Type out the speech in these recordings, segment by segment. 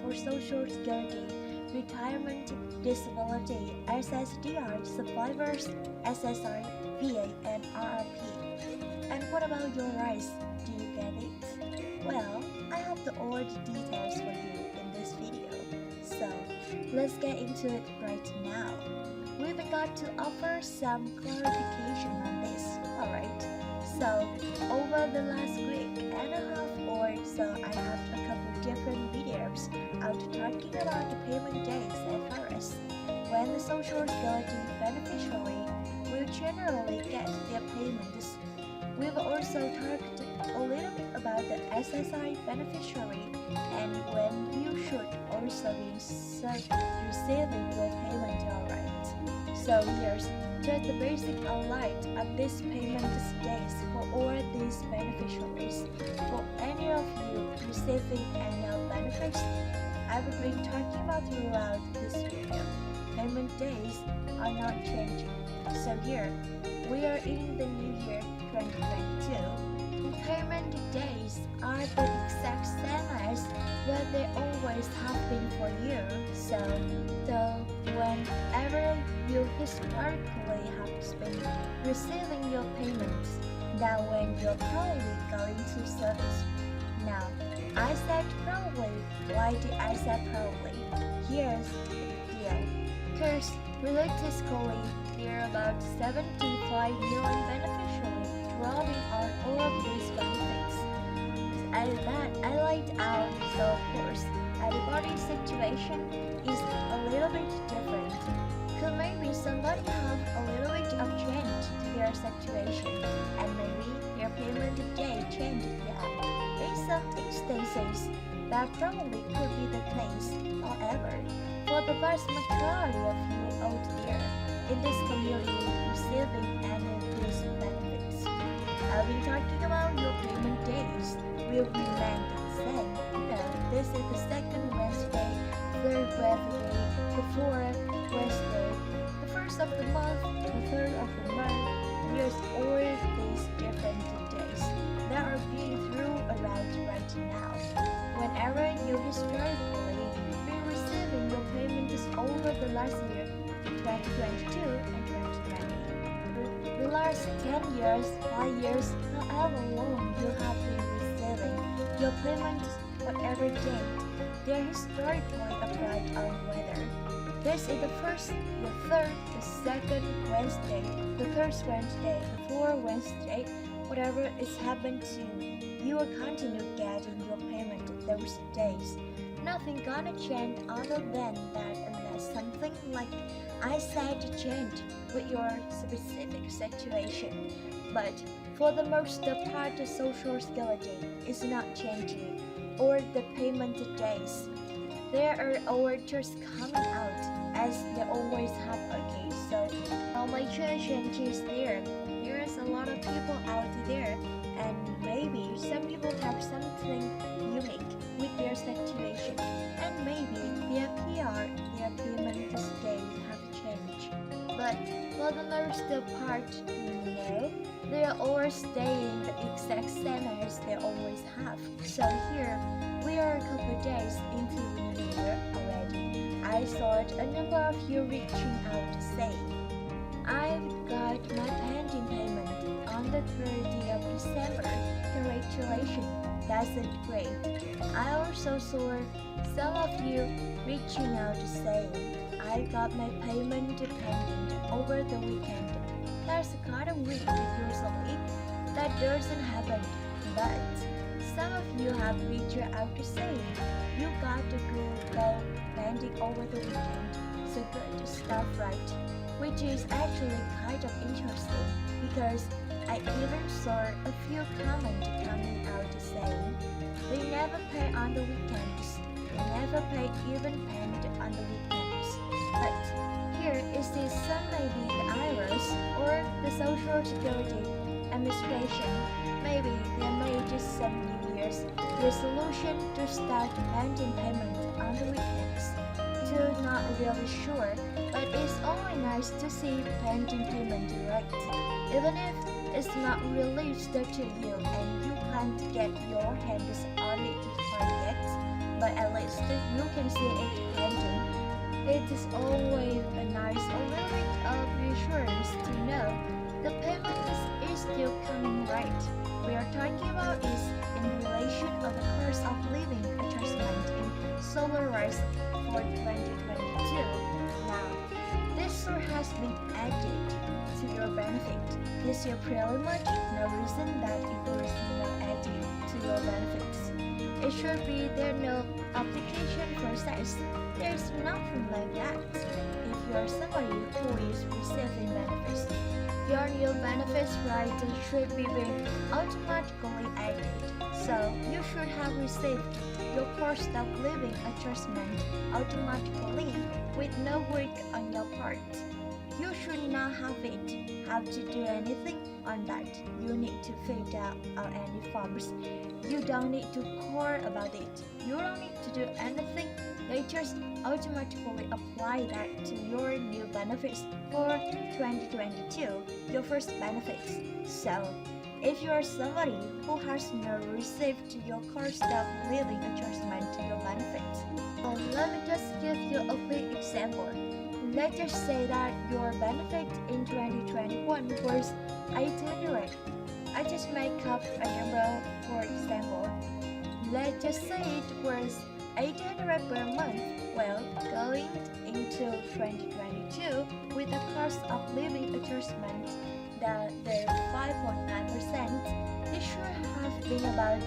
for Social Security, Retirement, Disability, SSDI, Survivors, SSI, VA, and RRP. And what about your rights? Do you get it? Well, I have all the details for you in this video. So, let's get into it right now. We've got to offer some clarification on this, alright? So, over the last week and a half or so, I have a couple different videos out talking about the payment dates and hours when the Social Security beneficiary will generally get their payments. We've also talked a little bit about the SSI beneficiary and when you should also be receiving your payment, alright? So here's just the basic outline of these payment dates for all these beneficiaries. For any of you receiving annual benefits, I will be talking about throughout this video. Payment days are not changing. So here, we are in the new year 2022. Payment days are the exact same as what they always have been for you. So whenever you historically have been receiving your payments, that when you're probably going to service. Now, I said probably. Why did I say probably? Here's the deal. Because realistically, there are about 75 million beneficiaries drawing on all of these benefits. As that I laid out, so of course, everybody's situation is a little bit different. Could maybe somebody have a little bit of change to their situation, and maybe their payment date changed. In some instances, that probably could be the case. However, for the vast majority of you out there in this community receiving any of these benefits, I've been talking about your payment days will remain the same. This is the second Wednesday, third Wednesday, the fourth Wednesday, the first of the month, the third of the month. There's all these different days that are being thrown around right now. Whenever you historically been receiving your payments over the last year, 2022 and 2020. The last 10 years, 5 years, however long you have been receiving your payments, whatever date, they're historically applied on weather. This is the first, the third, the second Wednesday, the third Wednesday, the fourth Wednesday, whatever is happened to you will continue getting your payment those days. Nothing gonna change other than that unless something like I said change with your specific situation. But for the most part, the Social Security is not changing or the payment days. They are all just coming out as they always have. Okay, so how my change is there. There's a lot of people out there, and maybe some people have something unique with their situation, and maybe their PR, their payment days have changed. But for the most part, no, they are all staying the exact same as they always have. So here, we are a couple days into the new year already. I saw a number of you reaching out saying, I've got my pending payment on the 30th of December. Congratulations, that's great. I also saw some of you reaching out saying, I got my payment pending over the weekend. That's kind of weird usually. That doesn't happen, but some of you have reached out saying, you got the go pending over the weekend. So good stuff, right? Which is actually kind of interesting because I even saw a few comments coming out saying they never pay on the weekends, they never pay even payment on the weekends. But here is this some maybe the IRS or the Social Security Administration, maybe they made just some New Year's resolution to start pending payment on the weekends. So not really sure, but it's always nice to see pending payment, right? Even if it's not released to you and you can't get your hands on it quite yet, but at least you can see it pending. It is always a nice little bit of reassurance to know the payment is still coming right. We are talking about is in relation of the cost of living adjustment in solar rise for 2022. Now, this sure has been added to your benefit. This year pretty much no reason that it was not added to your benefits. It should be there no application process. There's nothing like that. If you're somebody who is receiving benefits, your new benefits right should be being automatically added. So you should have received your cost of living adjustment automatically with no work on your part. You should not have to do anything on that. You need to fill out any forms. You don't need to call about it. You don't need to do anything. They just automatically apply that to your new benefits for 2022, your first benefits. So, if you are somebody who has not received your cost of living adjustment to your benefits, let me just give you a quick example. Let's just say that your benefit in 2021 was 800. I just make up a number for example. Let's just say it was 800 per month. Well, going into 2022 with the cost of living adjustment that they're 5.9%, it should have been about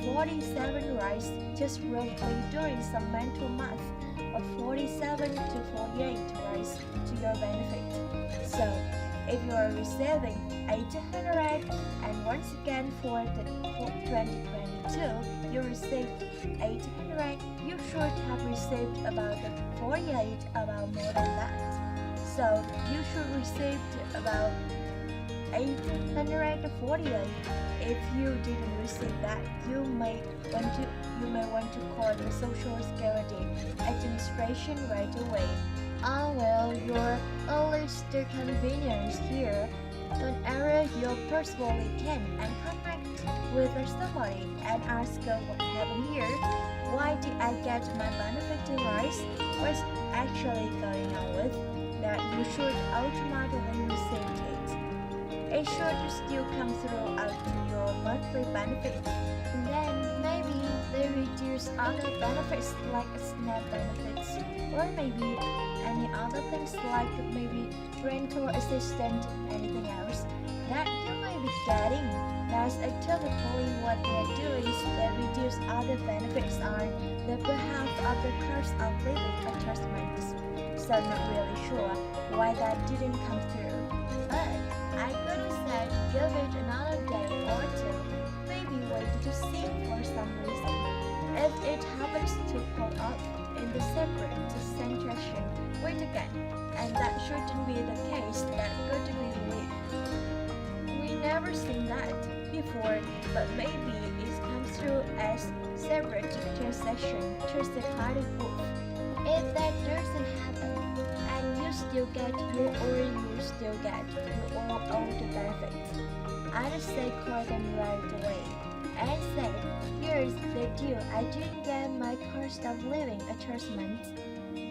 47 rise, just roughly doing some mental math of 47 to 48 rise to your benefit. So, if you are receiving 800 and once again for 2022 you received 800, you should have received about 48, about more than that. So you should receive about 848. If you didn't receive that, you may want to call the Social Security Administration right away. Well, your earliest convenience here, whenever you personally can and connect with somebody and ask what happened here, why did I get my benefit rise? What's actually going on with that? You should automatically receive it. It should still come through out to your monthly benefit. And then maybe they reduce other benefits like SNAP benefits, or maybe any other things like maybe rental assistance, anything else that you may be getting. That's typically what they do is they reduce other benefits on the behalf of the cost of living adjustments. So I'm not really sure why that didn't come through. But I could have said give it another day or two, maybe wait to see for some reason. If it happens to pop up in the separate suggestion, wait again, and that shouldn't be the case. That could be weird. We never seen that before, but maybe it comes through as separate transaction, just a kind of proof. If that doesn't happen, and you still get your old benefits, I'd say call them right away and say, here's the deal, I didn't get my cost of living adjustment.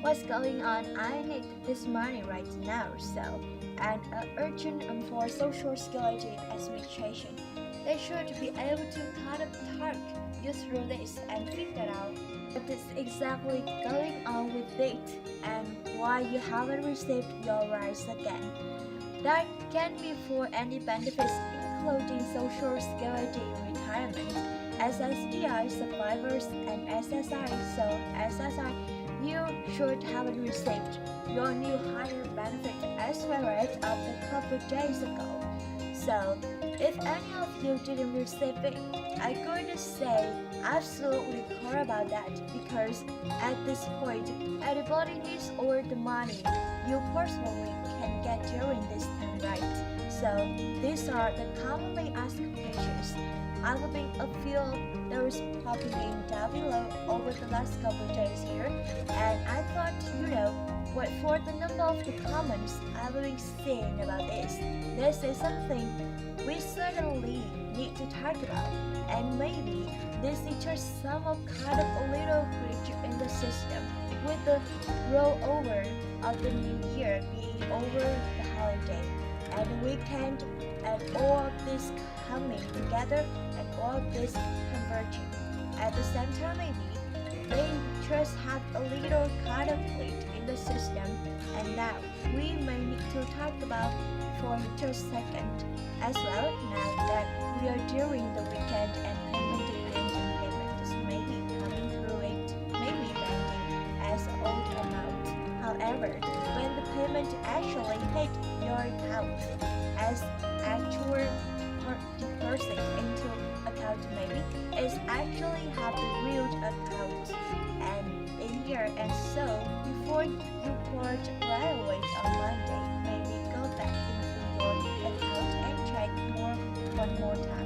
What's going on? I need this money right now, so and urgent for Social Security Administration. They should be able to kind of talk you through this and figure out what is exactly going on with it and why you haven't received your rise again. That can be for any benefits including Social Security retirement, SSDI survivors, and SSI. So SSI, you should have received your new higher benefit as well as of a couple days ago. So if any of you didn't receive it, I'm going to say absolutely clear about that, because at this point everybody needs all the money you personally can get during this time, right? So these are the commonly asked questions. I've been a few of those popping in down below over the last couple of days here, and I thought, But for the number of the comments I've been seeing about this is something we certainly need to talk about, and maybe this is just some kind of a little glitch in the system with the rollover of the new year being over the holiday and the weekend and all of this coming together and all of this converging. At the same time, maybe they just have a little kind of glitch in the system, and now we may need to talk about for just a second as well. Now that we are during the weekend and pending payments may be coming through it, maybe banking as old amount. However, when the payment actually hit your account as actual deposit into account, maybe it's actually have the real account and in here, and so before you port right away on Monday, maybe go back into your account and check one more time.